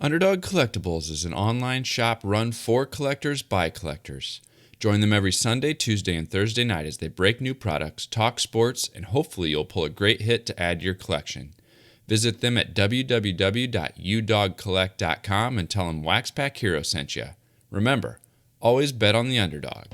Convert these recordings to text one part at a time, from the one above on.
Underdog Collectibles is an online shop run for collectors by collectors. Join them every Sunday, Tuesday, and Thursday night as they break new products, talk sports, and hopefully you'll pull a great hit to add to your collection. Visit them at www.udogcollect.com and tell them WaxPackHero sent you. Remember, always bet on the underdog.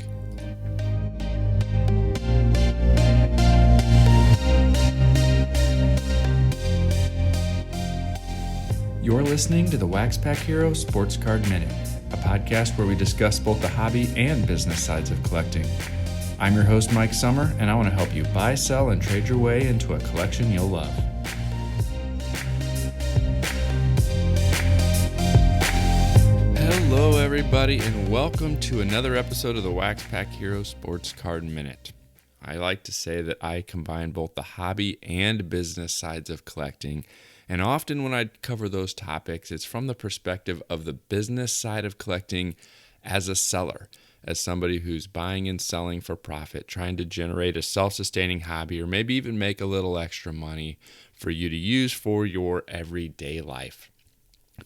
You're listening to the WaxPackHero Sports Card Minute, a podcast where we discuss both the hobby and business sides of collecting. I'm your host, Mike Summer, and I want to help you buy, sell, and trade your way into a collection you'll love. Hello, everybody, and welcome to another episode of the WaxPackHero Sports Card Minute. I like to say that I combine both the hobby and business sides of collecting. And often when I cover those topics, it's from the perspective of the business side of collecting as a seller, as somebody who's buying and selling for profit, trying to generate a self-sustaining hobby, or maybe even make a little extra money for you to use for your everyday life.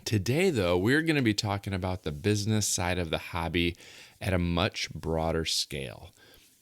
Today, though, we're going to be talking about the business side of the hobby at a much broader scale.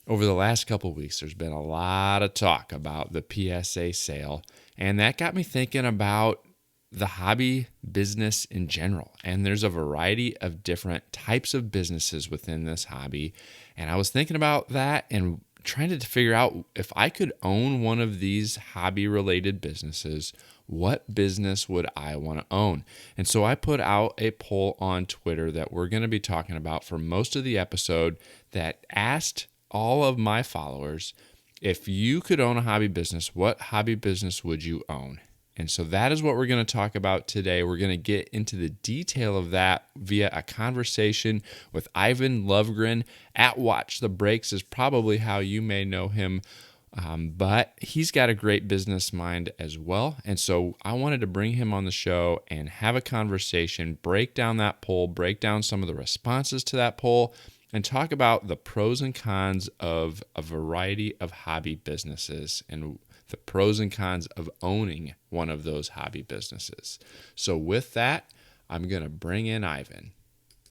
Over the last couple of weeks, there's been a lot of talk about the PSA sale, and that got me thinking about the hobby business in general. And there's a variety of different types of businesses within this hobby. And I was thinking about that and trying to figure out if I could own one of these hobby-related businesses, what business would I want to own? And so I put out a poll on Twitter that we're going to be talking about for most of the episode that asked all of my followers, if you could own a hobby business, what hobby business would you own? And so that is what we're going to talk about today. We're going to get into the detail of that via a conversation with Iven Lovegren at Watch the Breaks is probably how you may know him. But he's got a great business mind as well. And so I wanted to bring him on the show and have a conversation, break down that poll, break down some of the responses to that poll, and talk about the pros and cons of a variety of hobby businesses and the pros and cons of owning one of those hobby businesses. So with that, I'm going to bring in Iven.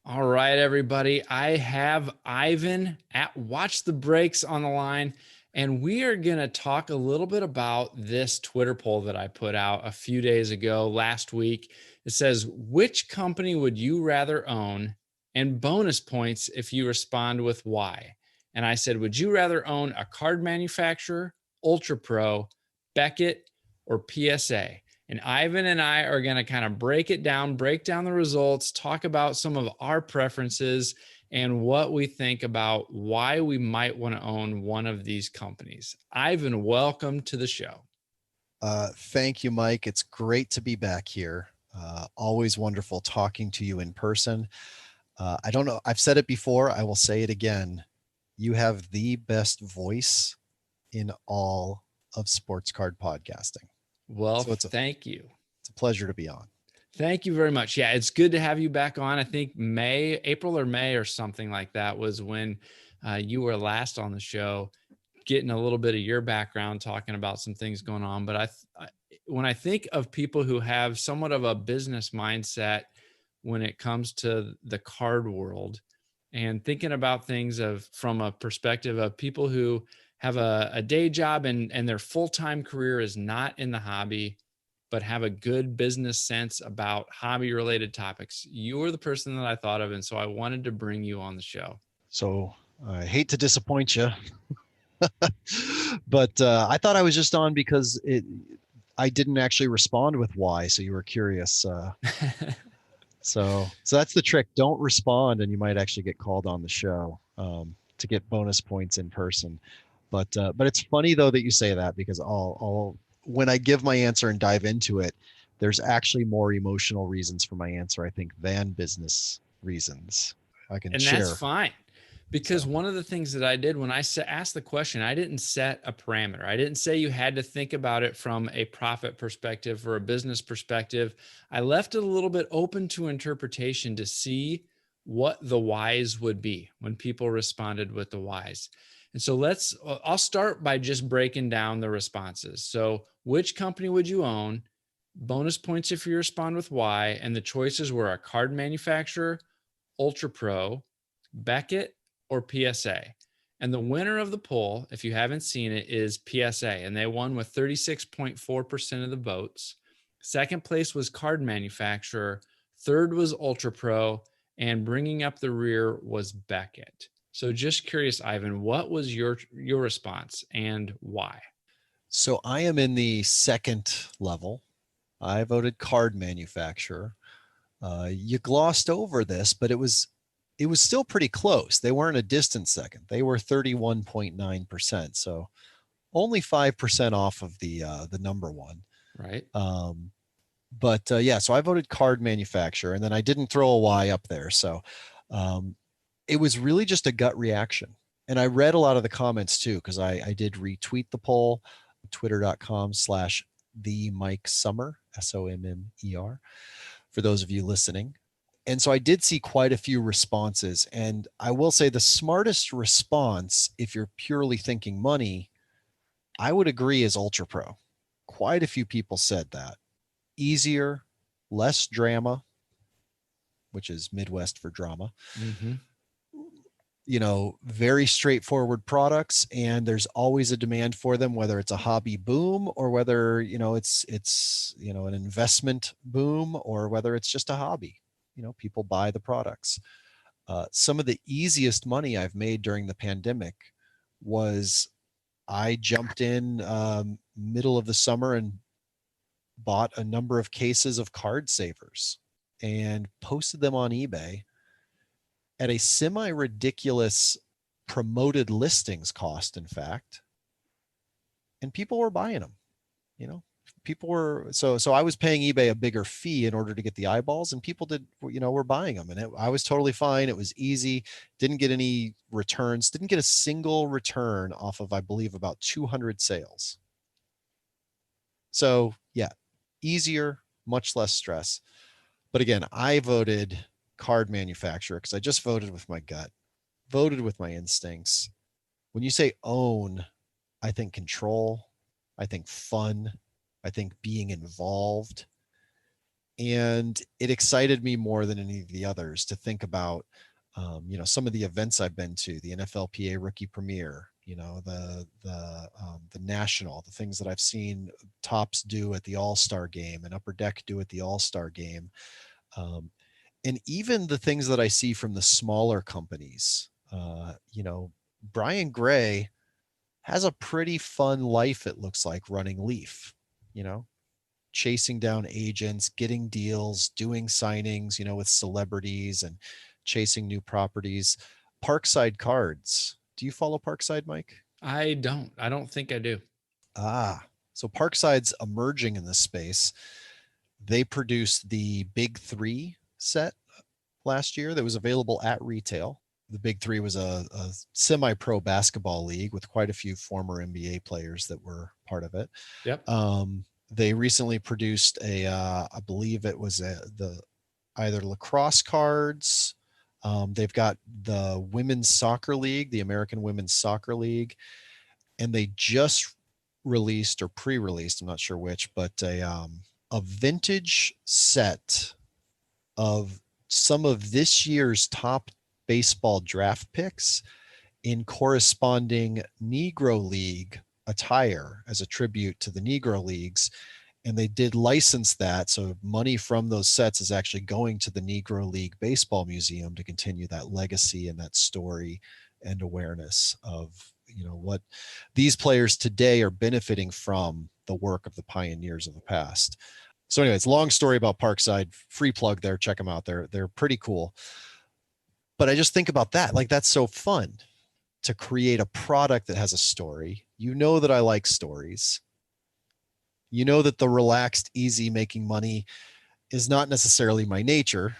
All right, everybody. I have Iven at Watch the Breaks on the line, and we are going to talk a little bit about this Twitter poll that I put out a few days ago, last week. It says, which company would you rather own? And bonus points if you respond with why. And I said, would you rather own a card manufacturer, Ultra Pro, Beckett, or PSA? And Iven and I are going to kind of break down the results, talk about some of our preferences and what we think about why we might want to own one of these companies. Iven, welcome to the show. Thank you, Mike. It's great to be back here. Always wonderful talking to you in person. I don't know. I've said it before. I will say it again. You have the best voice in all of sports card podcasting. Well, so thank you. It's a pleasure to be on. Thank you very much. Yeah, it's good to have you back on. I think April or May or something like that was when you were last on the show, getting a little bit of your background, talking about some things going on. But when I think of people who have somewhat of a business mindset when it comes to the card world and thinking about things from a perspective of people who have a day job and their full-time career is not in the hobby, but have a good business sense about hobby related topics. You're the person that I thought of. And so I wanted to bring you on the show. So I hate to disappoint you, but I thought I was just on because I didn't actually respond with why. So you were curious. So that's the trick. Don't respond, and you might actually get called on the show to get bonus points in person. But it's funny though that you say that, because when I give my answer and dive into it, there's actually more emotional reasons for my answer, I think, than business reasons. I can share. And that's fine. Because one of the things that I did when I asked the question, I didn't set a parameter. I didn't say you had to think about it from a profit perspective or a business perspective. I left it a little bit open to interpretation to see what the whys would be when people responded with the whys. And so I'll start by just breaking down the responses. So which company would you own? Bonus points if you respond with why. And the choices were a card manufacturer, Ultra Pro, Beckett, or PSA. And the winner of the poll, if you haven't seen it, is PSA. And they won with 36.4% of the votes. Second place was card manufacturer. Third was Ultra Pro. And bringing up the rear was Beckett. So just curious, Ivan, what was your response and why? So I am in the second level. I voted card manufacturer. You glossed over this, but it was still pretty close. They weren't a distant second. They were 31.9%. So only 5% off of the number one. Right. But yeah, so I voted card manufacturer, and then I didn't throw a Y up there. So it was really just a gut reaction. And I read a lot of the comments too, because I did retweet the poll, twitter.com/the Mike Summer, SOMMER, for those of you listening. And so I did see quite a few responses. And I will say the smartest response, if you're purely thinking money, I would agree is Ultra Pro. Quite a few people said that. Easier, less drama, which is Midwest for drama. Mm-hmm. Very straightforward products, and there's always a demand for them, whether it's a hobby boom or whether, it's an investment boom, or whether it's just a hobby. People buy the products. Some of the easiest money I've made during the pandemic was I jumped in middle of the summer and bought a number of cases of card savers and posted them on eBay at a semi-ridiculous promoted listings cost, in fact. And people were buying them. People were, so I was paying eBay a bigger fee in order to get the eyeballs, and people were buying them. And I was totally fine. It was easy. Didn't get any returns, didn't get a single return off of, I believe, about 200 sales. So yeah, easier, much less stress. But again, I voted card manufacturer because I just voted with my gut, voted with my instincts. When you say own, I think control, I think fun, I think being involved. And it excited me more than any of the others to think about, some of the events I've been to, the NFLPA Rookie Premiere, the National, the things that I've seen Tops do at the All-Star Game and Upper Deck do at the All-Star Game. And even the things that I see from the smaller companies, Brian Gray has a pretty fun life, it looks like, running Leaf, chasing down agents, getting deals, doing signings, with celebrities and chasing new properties. Parkside Cards. Do you follow Parkside, Mike? I don't think I do. So Parkside's emerging in this space. They produced the Big Three set last year that was available at retail. The Big Three was a semi-pro basketball league with quite a few former NBA players that were part of it. Yep. They recently produced I believe it was either lacrosse cards. They've got the Women's Soccer League, the American Women's Soccer League, and they just released or pre-released, I'm not sure which, but a vintage set of some of this year's top baseball draft picks in corresponding Negro League attire as a tribute to the Negro Leagues. And they did license that. So money from those sets is actually going to the Negro League Baseball Museum to continue that legacy and that story and awareness of, what these players today are benefiting from the work of the pioneers of the past. So anyways, long story about Parkside. Free plug there. Check them out. They're pretty cool. But I just think about that. Like, that's so fun to create a product that has a story. That I like stories. That the relaxed, easy making money is not necessarily my nature.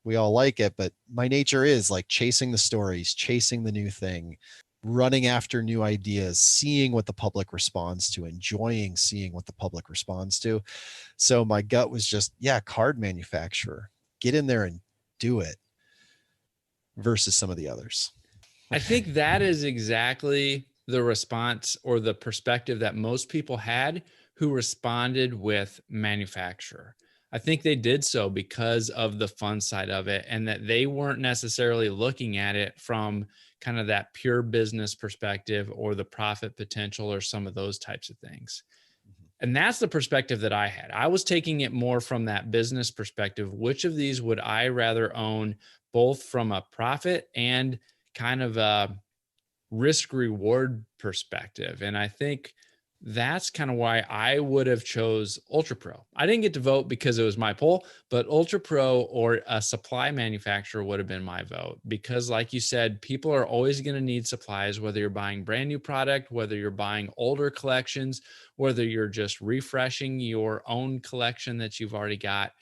We all like it, but my nature is like chasing the stories, chasing the new thing, running after new ideas, seeing what the public responds to, enjoying seeing what the public responds to. So my gut was just, yeah, card manufacturer, get in there and do it, versus some of the others. I think that is exactly the response or the perspective that most people had who responded with manufacturer. I think they did so because of the fun side of it, and that they weren't necessarily looking at it from kind of that pure business perspective or the profit potential or some of those types of things. And that's the perspective that I had. I was taking it more from that business perspective. Which of these would I rather own, both from a profit and kind of a risk reward perspective? And I think that's kind of why I would have chose Ultra Pro. I didn't get to vote because it was my poll, but Ultra Pro or a supply manufacturer would have been my vote, because like you said, people are always going to need supplies, whether you're buying brand new product, whether you're buying older collections, whether you're just refreshing your own collection that you've already got.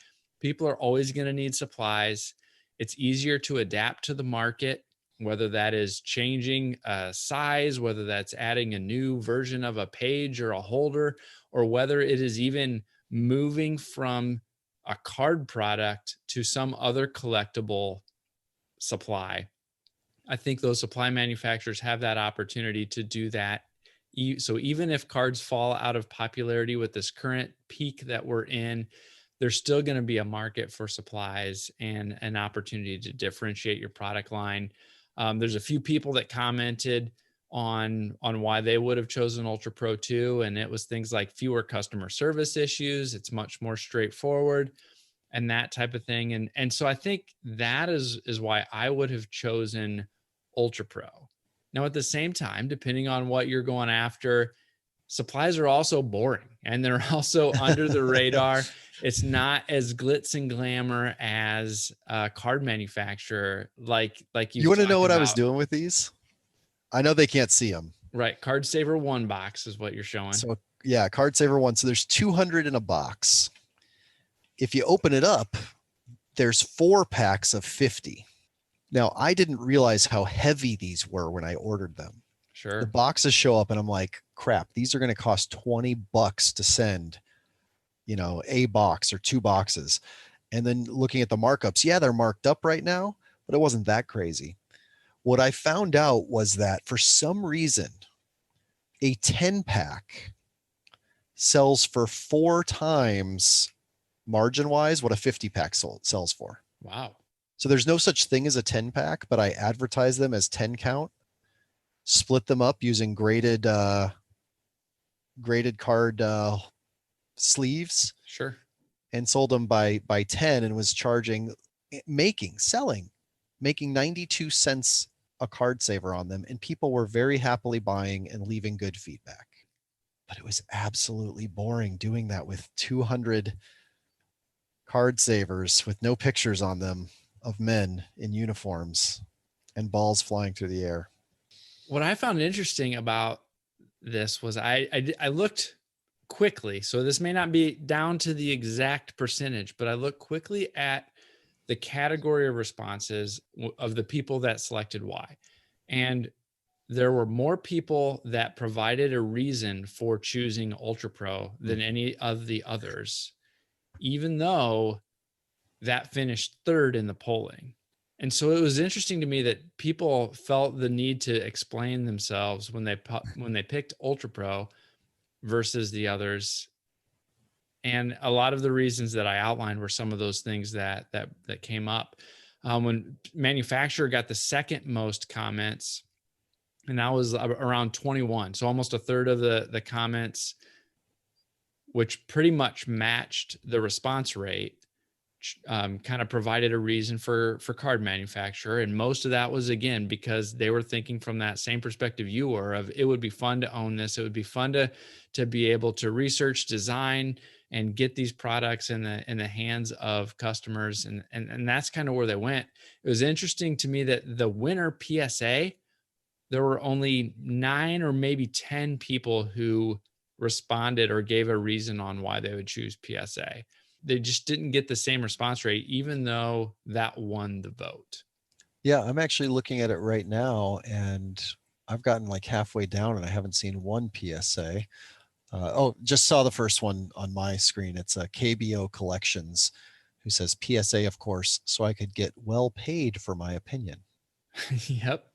People are always going to need supplies. It's easier to adapt to the market, whether that is changing a size, whether that's adding a new version of a page or a holder, or whether it is even moving from a card product to some other collectible supply. I think those supply manufacturers have that opportunity to do that. So even if cards fall out of popularity with this current peak that we're in, there's still going to be a market for supplies and an opportunity to differentiate your product line. There's a few people that commented on why they would have chosen Ultra Pro 2, and it was things like fewer customer service issues. It's much more straightforward and that type of thing. And so I think that is why I would have chosen Ultra Pro. Now, at the same time, depending on what you're going after, supplies are also boring and they're also under the radar. It's not as glitz and glamour as a card manufacturer, like You want to know what I was about. doing with these? I know they can't see them. Right. Card Saver 1 box is what you're showing. So yeah, Card Saver 1. So there's 200 in a box. If you open it up, there's 4 packs of 50. Now, I didn't realize how heavy these were when I ordered them. Sure. The boxes show up and I'm like, crap, these are going to cost $20 to send, a box or 2 boxes. And then looking at the markups, yeah, they're marked up right now, but it wasn't that crazy. What I found out was that for some reason, a 10 pack sells for 4 times margin wise what a 50 pack sells for. Wow. So there's no such thing as a 10 pack, but I advertise them as 10 count, split them up using graded card sleeves. Sure. And sold them by 10 and was making 92 cents a card saver on them. And people were very happily buying and leaving good feedback. But it was absolutely boring doing that with 200 card savers with no pictures on them of men in uniforms and balls flying through the air. What I found interesting about this was I looked quickly. So this may not be down to the exact percentage, but I looked quickly at the category of responses of the people that selected Y. And there were more people that provided a reason for choosing Ultra Pro than any of the others, even though that finished third in the polling. And so it was interesting to me that people felt the need to explain themselves when they picked Ultra Pro versus the others. And a lot of the reasons that I outlined were some of those things that came up. When manufacturer got the second most comments, and that was around 21. So almost a third of the comments, which pretty much matched the response rate, kind of provided a reason for card manufacturer. And most of that was, again, because they were thinking from that same perspective you were, of it would be fun to own this. It would be fun to be able to research, design, and get these products in the hands of customers. And that's kind of where they went. It was interesting to me that the winner PSA, there were only 9 or maybe 10 people who responded or gave a reason on why they would choose PSA. They just didn't get the same response rate, even though that won the vote. Yeah, I'm actually looking at it right now, and I've gotten like halfway down and I haven't seen one PSA. Just saw the first one on my screen. It's a KBO Collections who says PSA, of course, so I could get well paid for my opinion. Yep.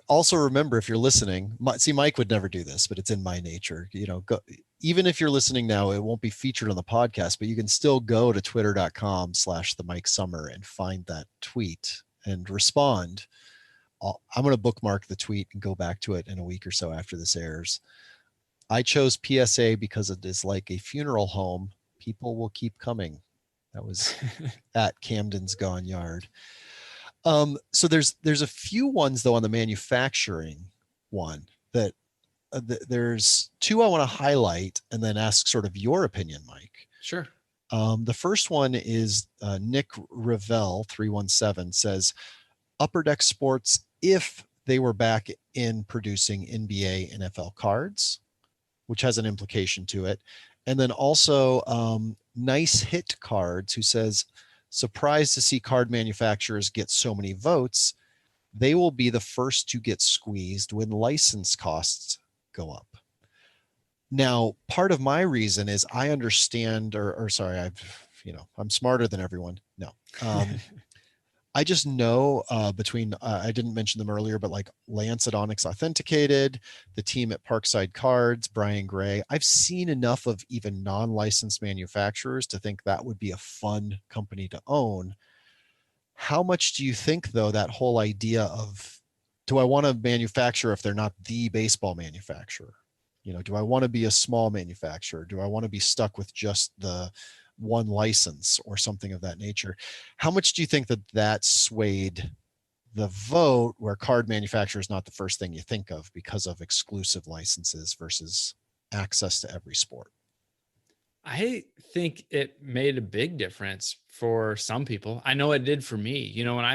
Also remember, if you're listening, see, Mike would never do this, but it's in my nature. even if you're listening now, it won't be featured on the podcast, but you can still go to twitter.com/the Mike Summer and find that tweet and respond. I'm going to bookmark the tweet and go back to it in a week or so after this airs. I chose PSA because it is like a funeral home. People will keep coming. That was at Camden's Gone Yard. So there's a few ones though on the manufacturing one that there's two I want to highlight and then ask sort of your opinion, Mike. Sure. The first one is Nick Ravel 317 says Upper Deck Sports, if they were back in producing NBA, NFL cards, which has an implication to it. And then also Nice Hit Cards, who says, surprised to see card manufacturers get so many votes. They will be the first to get squeezed when license costs go up. Now, part of my reason is I understand, or sorry, I'm smarter than everyone. No. I just know between, I didn't mention them earlier, but like Lance at Onyx Authenticated, the team at Parkside Cards, Brian Gray, I've seen enough of even non-licensed manufacturers to think that would be a fun company to own. How much do you think, though, that whole idea of, do I want to manufacture if they're not the baseball manufacturer? Do I want to be a small manufacturer? Do I want to be stuck with just the one license or something of that nature? How much do you think that swayed the vote, where card manufacturer is not the first thing you think of because of exclusive licenses versus access to every sport? I think it made a big difference for some people. I know it did for me. When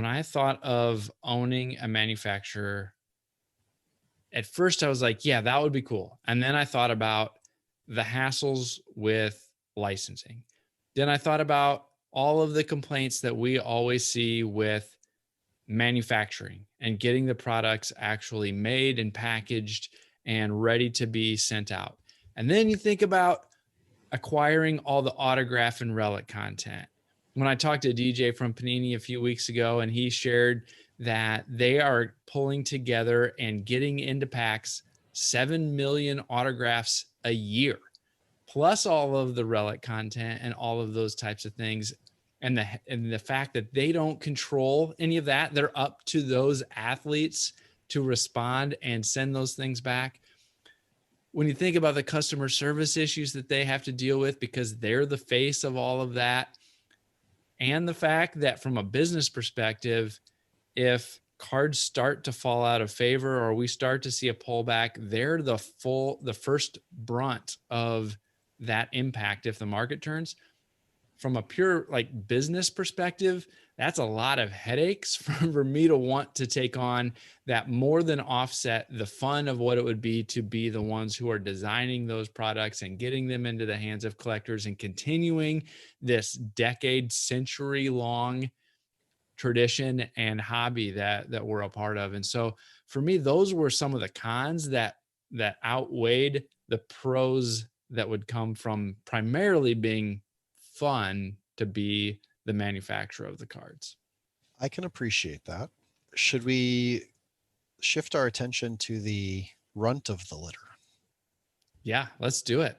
I thought of owning a manufacturer, at first I was like, yeah, that would be cool. And then I thought about the hassles with licensing. Then I thought about all of the complaints that we always see with manufacturing and getting the products actually made and packaged and ready to be sent out. And then you think about acquiring all the autograph and relic content. When I talked to DJ from Panini a few weeks ago, and he shared that they are pulling together and getting into packs 7 million autographs a year, plus all of the relic content and all of those types of things. And the fact that they don't control any of that, they're up to those athletes to respond and send those things back. When you think about the customer service issues that they have to deal with because they're the face of all of that, and the fact that from a business perspective, if cards start to fall out of favor or we start to see a pullback, they're the first brunt of that impact if the market turns. From a pure business perspective, that's a lot of headaches for me to want to take on that more than offset the fun of what it would be to be the ones who are designing those products and getting them into the hands of collectors and continuing this century-long tradition and hobby that we're a part of. And so for me, those were some of the cons that outweighed the pros that would come from primarily being fun to be the manufacturer of the cards. I can appreciate that. Should we shift our attention to the runt of the litter? Yeah, let's do it.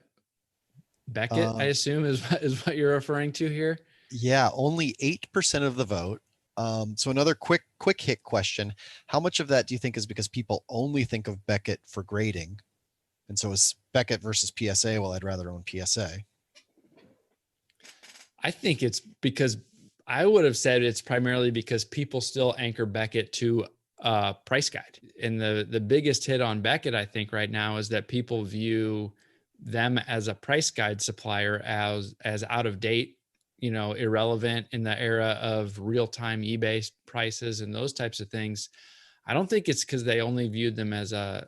Beckett, I assume is what you're referring to here. Yeah, only 8% of the vote. So another quick hit question. How much of that do you think is because people only think of Beckett for grading? And so it's Beckett versus PSA. Well, I'd rather own PSA. I think it's because I would have said it's primarily because people still anchor Beckett to a price guide. And the biggest hit on Beckett, I think right now, is that people view them as a price guide supplier as out of date, irrelevant in the era of real-time eBay prices and those types of things. I don't think it's because they only viewed them as a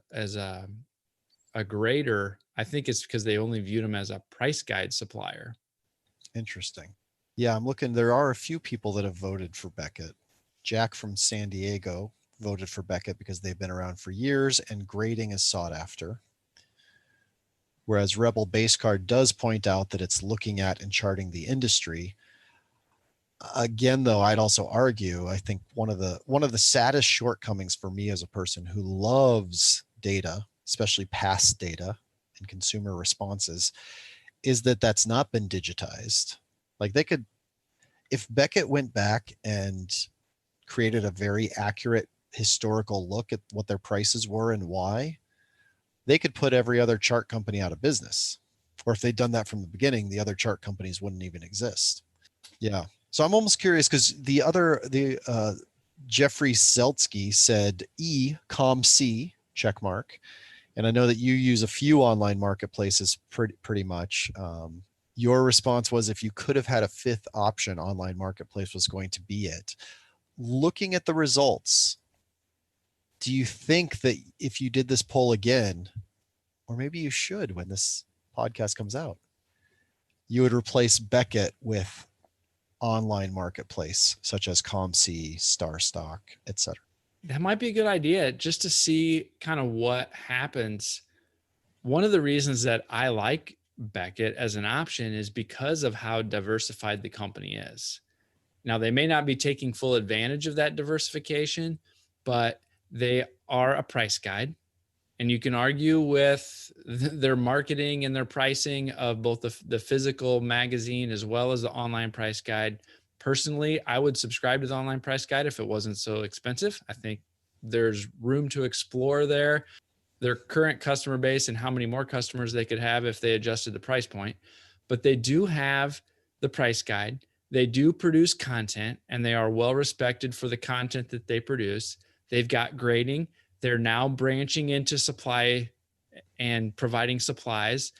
grader. I think it's because they only viewed them as a price guide supplier. Interesting. Yeah, I'm looking. There are a few people that have voted for Beckett. Jack from San Diego voted for Beckett because they've been around for years and grading is sought after. Whereas Rebel Base Card does point out that it's looking at and charting the industry. Again, though, I'd also argue, I think one of the saddest shortcomings for me as a person who loves data, especially past data, and consumer responses is that that's not been digitized. Like they could, if Beckett went back and created a very accurate historical look at what their prices were and why, they could put every other chart company out of business. Or if they'd done that from the beginning, the other chart companies wouldn't even exist. Yeah. So I'm almost curious because the Jeffrey Seltsky said C check mark, and I know that you use a few online marketplaces pretty much. Your response was if you could have had a fifth option, online marketplace was going to be it. Looking at the results, do you think that if you did this poll again, or maybe you should when this podcast comes out, you would replace Beckett with online marketplace such as ComC, StarStock, etc.? That might be a good idea just to see kind of what happens. One of the reasons that I like Beckett as an option is because of how diversified the company is. Now, they may not be taking full advantage of that diversification, but they are a price guide. And you can argue with their marketing and their pricing of both the physical magazine as well as the online price guide. Personally, I would subscribe to the online price guide if it wasn't so expensive. I think there's room to explore there, their current customer base and how many more customers they could have if they adjusted the price point. But they do have the price guide. They do produce content, and they are well respected for the content that they produce. They've got grading. They're now branching into supply and providing supplies.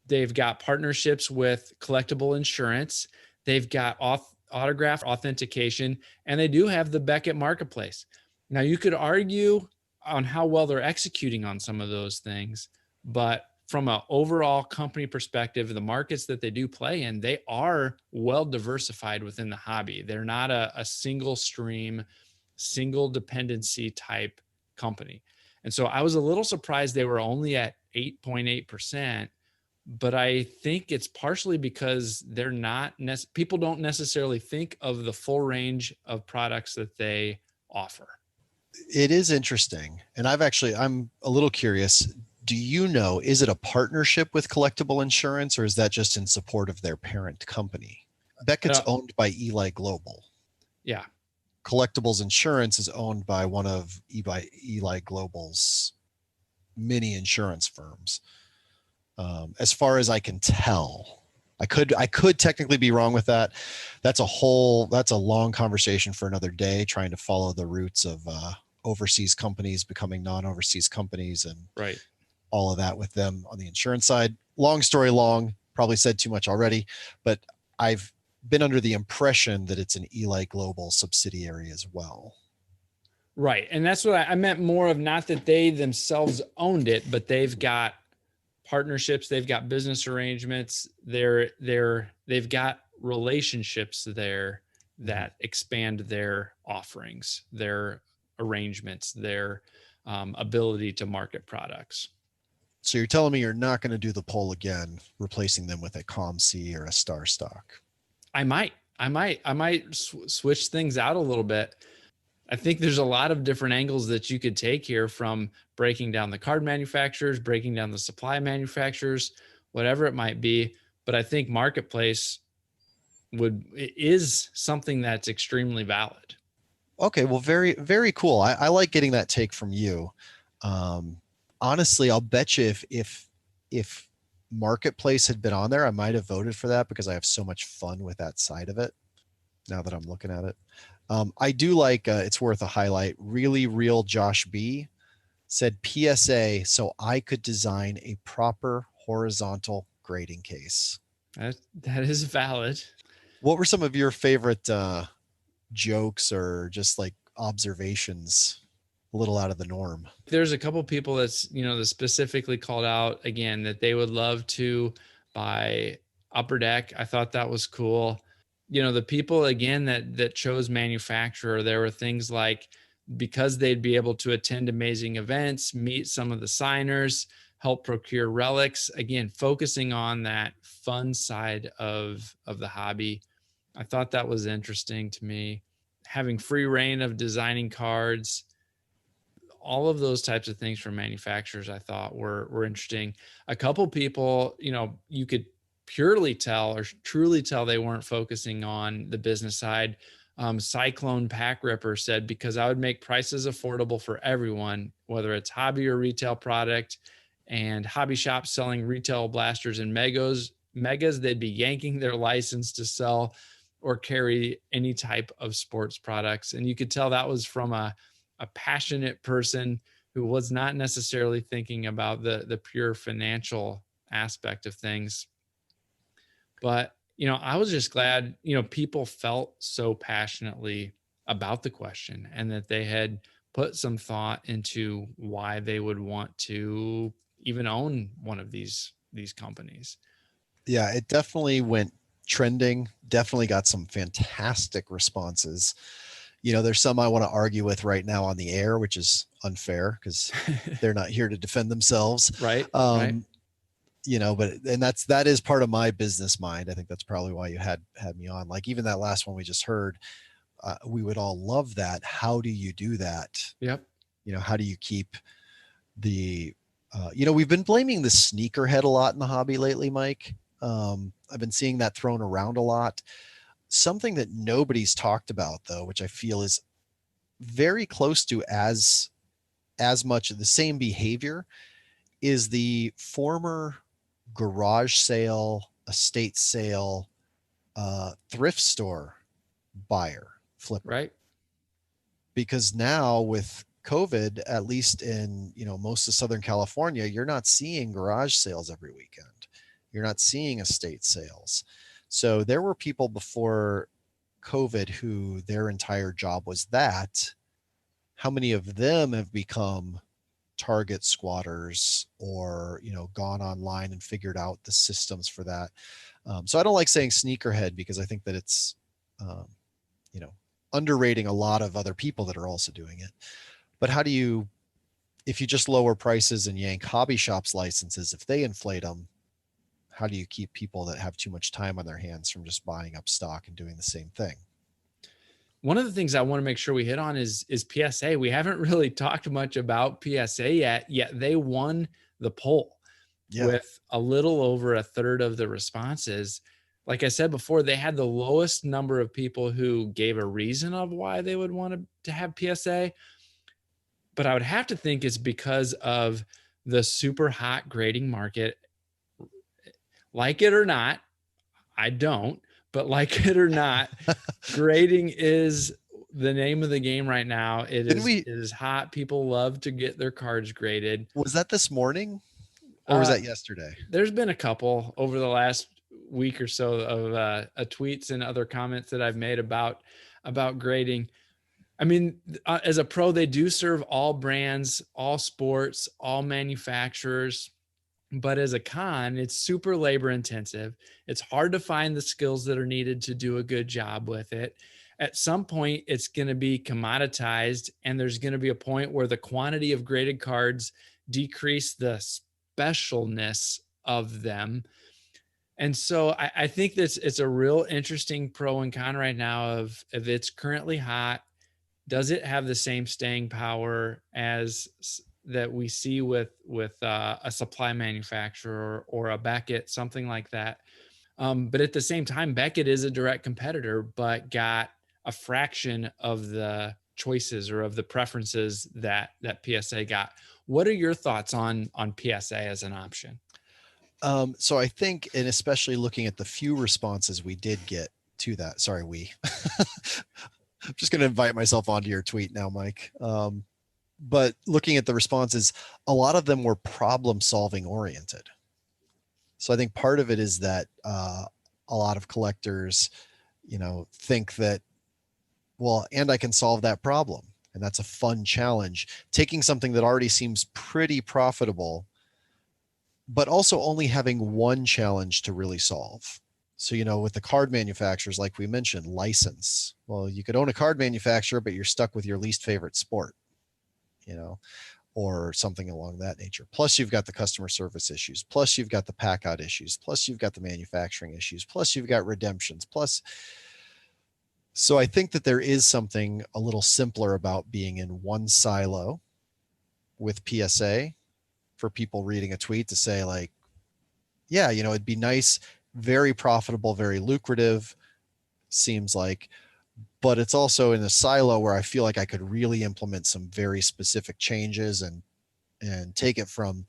They've got partnerships with collectible insurance. They've got autograph authentication, and they do have the Beckett marketplace. Now, you could argue on how well they're executing on some of those things, but from an overall company perspective, the markets that they do play in, they are well diversified within the hobby. They're not a single stream, single dependency type company. And so I was a little surprised they were only at 8.8%, but I think it's partially because they're not, people don't necessarily think of the full range of products that they offer. It is interesting. And I'm a little curious. Do you know, is it a partnership with Collectible Insurance, or is that just in support of their parent company? Beckett's owned by Eli Global. Yeah. Collectibles Insurance is owned by one of Eli Global's mini insurance firms. As far as I can tell, I could technically be wrong with that. That's a long conversation for another day, trying to follow the roots of overseas companies becoming non-overseas companies and right. all of that with them on the insurance side. Long story long, probably said too much already, but I've been under the impression that it's an Eli Global subsidiary as well. Right. And that's what I meant, more of not that they themselves owned it, but they've got partnerships, they've got business arrangements, they've got relationships there that expand their offerings, their arrangements, their ability to market products. So you're telling me you're not going to do the poll again, replacing them with a ComC or a StarStock? I might switch things out a little bit. I think there's a lot of different angles that you could take here, from breaking down the card manufacturers, breaking down the supply manufacturers, whatever it might be. But I think marketplace is something that's extremely valid. Okay, well, very, very cool. I like getting that take from you. Honestly, I'll bet you if marketplace had been on there, I might have voted for that because I have so much fun with that side of it now that I'm looking at it. I do like, it's worth a highlight. Really Real Josh B said PSA, so I could design a proper horizontal grading case. That is valid. What were some of your favorite jokes or just like observations, a little out of the norm? There's a couple people that specifically called out again that they would love to buy Upper Deck. I thought that was cool. The people again that chose manufacturer, there were things like, because they'd be able to attend amazing events, meet some of the signers, help procure relics, again focusing on that fun side of the hobby. I thought that was interesting to me. Having free reign of designing cards, all of those types of things from manufacturers I thought were interesting. A couple people, you could purely tell or truly tell they weren't focusing on the business side. Cyclone Pack Ripper said, because I would make prices affordable for everyone, whether it's hobby or retail product, and hobby shops selling retail blasters and megas, they'd be yanking their license to sell or carry any type of sports products. And you could tell that was from a passionate person who was not necessarily thinking about the pure financial aspect of things. But, I was just glad, people felt so passionately about the question and that they had put some thought into why they would want to even own one of these companies. Yeah, it definitely went trending, definitely got some fantastic responses. There's some I want to argue with right now on the air, which is unfair because they're not here to defend themselves. Right. But that is part of my business mind. I think that's probably why you had me on. Like even that last one we just heard, we would all love that. How do you do that? Yep. How do you keep the, we've been blaming the sneakerhead a lot in the hobby lately, Mike. I've been seeing that thrown around a lot. Something that nobody's talked about though, which I feel is very close to as much of the same behavior, is the former garage sale, estate sale, thrift store buyer flipper. Right. Because now with COVID, at least in, most of Southern California, you're not seeing garage sales every weekend. You're not seeing estate sales. So there were people before COVID who their entire job was that. How many of them have become Target squatters or, gone online and figured out the systems for that? So I don't like saying sneakerhead because I think that it's, underrating a lot of other people that are also doing it. But how do you, if you just lower prices and yank hobby shops licenses, if they inflate them, how do you keep people that have too much time on their hands from just buying up stock and doing the same thing? One of the things I want to make sure we hit on is PSA. We haven't really talked much about PSA yet they won the poll with a little over a third of the responses. Like I said before, they had the lowest number of people who gave a reason of why they would want to have PSA. But I would have to think it's because of the super hot grading market. Like it or not, I don't, but like it or not, grading is the name of the game right now. It is hot. People love to get their cards graded. Was that this morning or was that yesterday? There's been a couple over the last week or so of tweets and other comments that I've made about grading. I mean, as a pro, they do serve all brands, all sports, all manufacturers. But as a con, it's super labor intensive. It's hard to find the skills that are needed to do a good job with it. At some point, it's going to be commoditized, and there's going to be a point where the quantity of graded cards decrease the specialness of them. And so I think that it's a real interesting pro and con right now of if it's currently hot, does it have the same staying power as that we see with a supply manufacturer or a Beckett, something like that. But at the same time, Beckett is a direct competitor, but got a fraction of the choices or of the preferences that PSA got. What are your thoughts on PSA as an option? So I think, and especially looking at the few responses we did get to that, sorry, I'm just going to invite myself onto your tweet now, Mike. But looking at the responses, a lot of them were problem solving oriented. So I think part of it is that a lot of collectors, think that, well, and I can solve that problem. And that's a fun challenge. Taking something that already seems pretty profitable, but also only having one challenge to really solve. So, with the card manufacturers, like we mentioned, license. Well, you could own a card manufacturer, but you're stuck with your least favorite sport, or something along that nature. Plus you've got the customer service issues. Plus you've got the pack out issues. Plus you've got the manufacturing issues. Plus you've got redemptions. So I think that there is something a little simpler about being in one silo with PSA for people reading a tweet to say like, yeah, it'd be nice, very profitable, very lucrative, seems like, but it's also in a silo where I feel like I could really implement some very specific changes and take it from,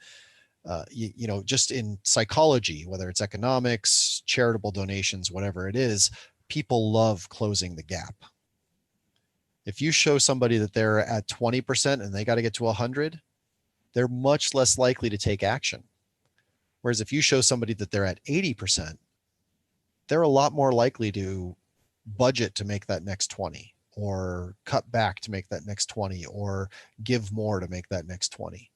just in psychology, whether it's economics, charitable donations, whatever it is, people love closing the gap. If you show somebody that they're at 20% and they got to get to 100, they're much less likely to take action. Whereas if you show somebody that they're at 80%, they're a lot more likely to budget to make that next 20, or cut back to make that next 20, or give more to make that next 20.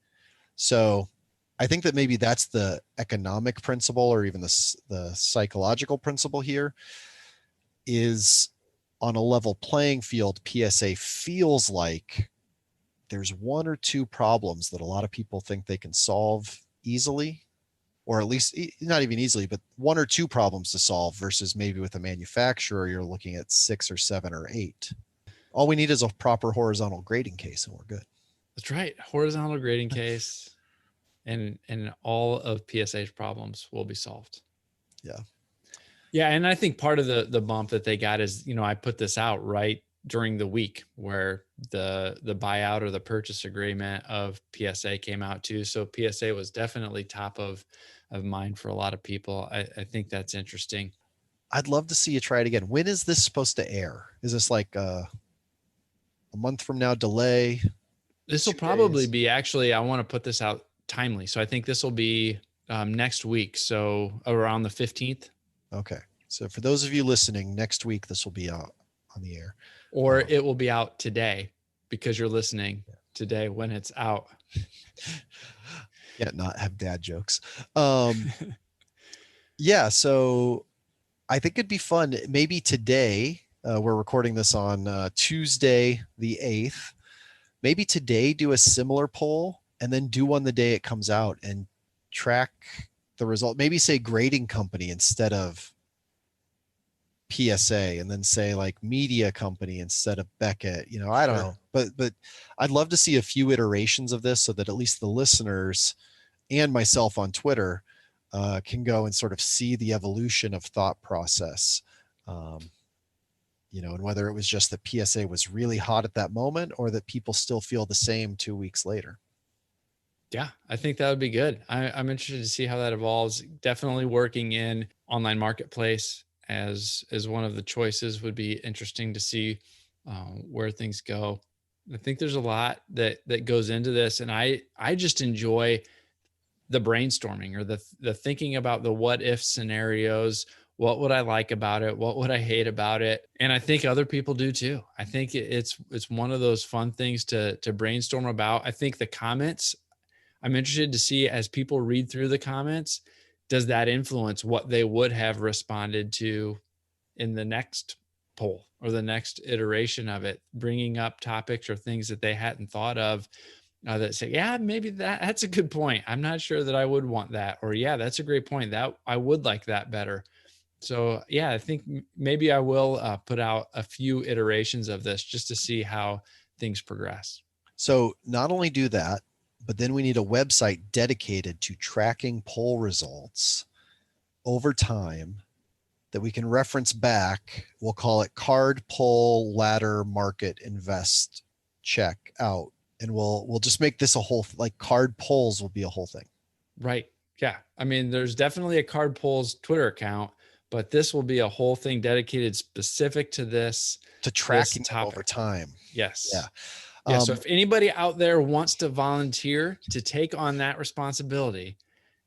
So I think that maybe that's the economic principle, or even the psychological principle here, is on a level playing field. PSA feels like there's one or two problems that a lot of people think they can solve easily, or at least not even easily, but one or two problems to solve, versus maybe with a manufacturer, you're looking at 6 or 7 or 8. All we need is a proper horizontal grading case and we're good. That's right. Horizontal grading case, and all of PSA's problems will be solved. Yeah. Yeah. And I think part of the bump that they got is, I put this out right during the week where the buyout or the purchase agreement of PSA came out too. So PSA was definitely top of mind for a lot of people. I think that's interesting. I'd love to see you try it again. When is this supposed to air? Is this like a month from now delay? This will probably be, actually, I want to put this out timely. So I think this will be next week. So around the 15th. Okay. So for those of you listening, next week, this will be out on the air. Or it will be out today because you're listening today when it's out. Yeah, not have dad jokes. Yeah, so I think it'd be fun. Maybe today, we're recording this on Tuesday, the 8th. Maybe today do a similar poll and then do one the day it comes out and track the result. Maybe say grading company instead of PSA, and then say like media company instead of Beckett. I don't know, but I'd love to see a few iterations of this so that at least the listeners and myself on Twitter can go and sort of see the evolution of thought process. And whether it was just that PSA was really hot at that moment, or that people still feel the same 2 weeks later. Yeah, I think that would be good. I'm interested to see how that evolves. Definitely working in online marketplace as one of the choices would be interesting to see where things go. I think there's a lot that goes into this, and I just enjoy the brainstorming, or the thinking about the what if scenarios. What would I like about it? What would I hate about it? And I think other people do too. I think it's one of those fun things to brainstorm about. I think the comments, I'm interested to see, as people read through the comments, does that influence what they would have responded to in the next poll or the next iteration of it, bringing up topics or things that they hadn't thought of, that say, yeah, maybe that's a good point. I'm not sure that I would want that. Or yeah, that's a great point. That I would like that better. So yeah, I think maybe I will put out a few iterations of this just to see how things progress. So not only do that, but then we need a website dedicated to tracking poll results over time that we can reference back. We'll call it Card Poll Ladder Market Invest Check Out. And we'll just make this a whole, like card polls will be a whole thing. Right. Yeah. I mean, there's definitely a Card Polls Twitter account, but this will be a whole thing dedicated specific to this, to tracking them over time. Yes. Yeah. Yeah. So if anybody out there wants to volunteer to take on that responsibility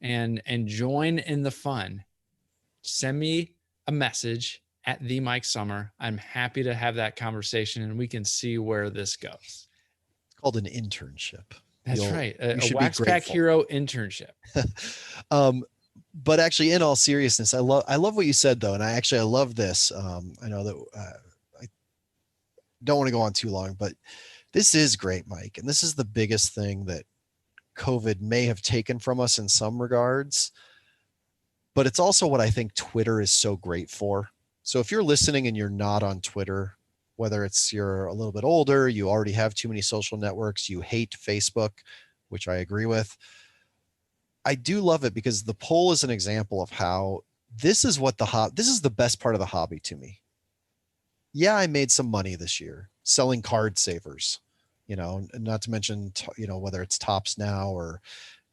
and join in the fun, send me a message at the Mike Summer. I'm happy to have that conversation and we can see where this goes. It's called an internship. That's right. A WaxPackHero internship. But actually, in all seriousness, I love what you said though. And I love this. I know that I don't want to go on too long, but this is great, Mike. And this is the biggest thing that COVID may have taken from us in some regards, but it's also what I think Twitter is so great for. So if you're listening and you're not on Twitter, whether it's you're a little bit older, you already have too many social networks, you hate Facebook, which I agree with. I do love it because the poll is an example of how this is the best part of the hobby to me. Yeah, I made some money this year selling card savers, and not to mention, whether it's Tops now or,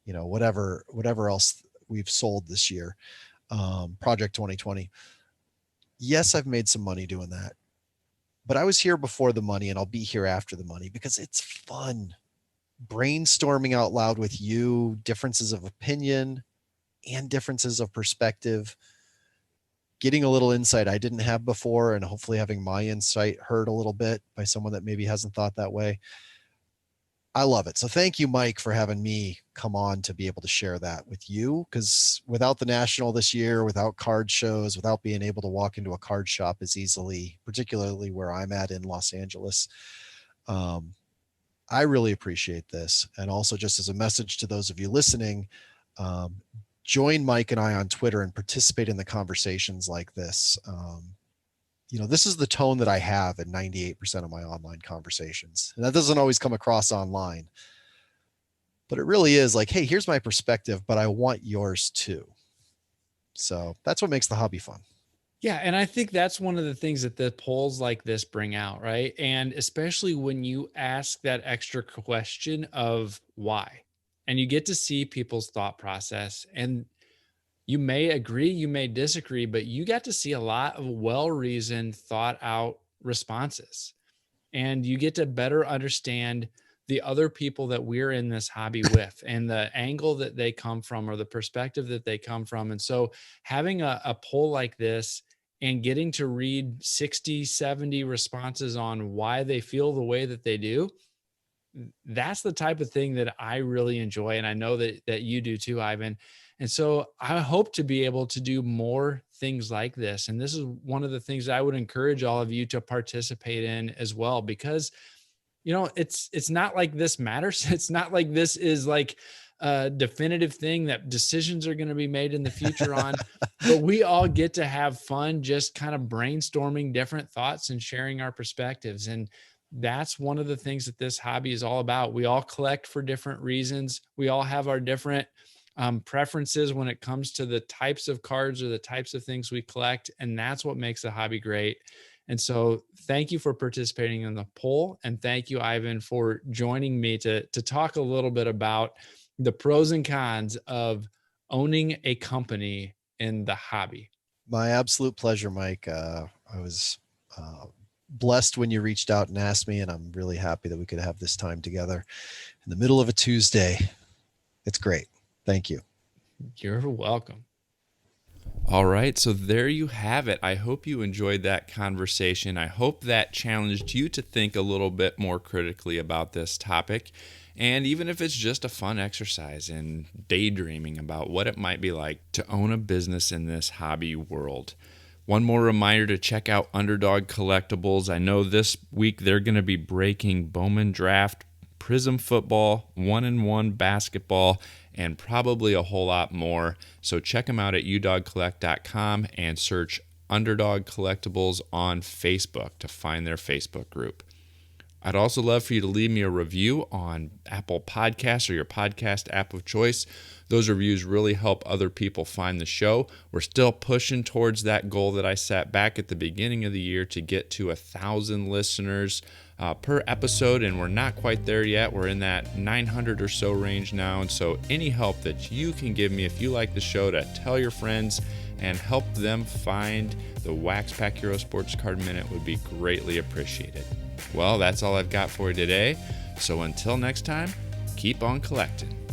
whatever else we've sold this year, Project 2020. Yes, I've made some money doing that, but I was here before the money and I'll be here after the money because it's fun brainstorming out loud with you, differences of opinion and differences of perspective, getting a little insight I didn't have before, and hopefully having my insight heard a little bit by someone that maybe hasn't thought that way. I love it. So thank you, Mike, for having me come on to be able to share that with you, because without the National this year, without card shows, without being able to walk into a card shop as easily, particularly where I'm at in Los Angeles, I really appreciate this. And also, just as a message to those of you listening, join Mike and I on Twitter and participate in the conversations like this. This is the tone that I have in 98% of my online conversations. And that doesn't always come across online, but it really is like, hey, here's my perspective, but I want yours too. So that's what makes the hobby fun. Yeah. And I think that's one of the things that the polls like this bring out, right? And especially when you ask that extra question of why, and you get to see people's thought process, and you may agree, you may disagree, but you got to see a lot of well-reasoned, thought out responses. And you get to better understand the other people that we're in this hobby with and the angle that they come from or the perspective that they come from. And so having a poll like this and getting to read 60, 70 responses on why they feel the way that they do, that's the type of thing that I really enjoy. And I know that you do too, Ivan. And so I hope to be able to do more things like this. And this is one of the things I would encourage all of you to participate in as well, because, it's not like this matters. It's not like this is like a definitive thing that decisions are going to be made in the future on, but we all get to have fun, just kind of brainstorming different thoughts and sharing our perspectives. And that's one of the things that this hobby is all about. We all collect for different reasons. We all have our different preferences when it comes to the types of cards or the types of things we collect. And that's what makes the hobby great. And so thank you for participating in the poll. And thank you, Ivan, for joining me to talk a little bit about the pros and cons of owning a company in the hobby. My absolute pleasure, Mike. I was blessed when you reached out and asked me, and I'm really happy that we could have this time together in the middle of a Tuesday. It's great. Thank you. You're welcome. All right, so there you have it. I hope you enjoyed that conversation. I hope that challenged you to think a little bit more critically about this topic. And even if it's just a fun exercise in daydreaming about what it might be like to own a business in this hobby world. One more reminder to check out Underdog Collectibles. I know this week they're going to be breaking Bowman Draft, Prism Football, 1-in-1 Basketball, and probably a whole lot more. So check them out at udogcollect.com and search Underdog Collectibles on Facebook to find their Facebook group. I'd also love for you to leave me a review on Apple Podcasts or your podcast app of choice. Those reviews really help other people find the show. We're still pushing towards that goal that I set back at the beginning of the year to get to 1,000 listeners per episode, and we're not quite there yet. We're in that 900 or so range now, and so any help that you can give me if you like the show to tell your friends and help them find the WaxPackHero Sports Card Minute would be greatly appreciated. Well, that's all I've got for you today, so until next time, keep on collecting.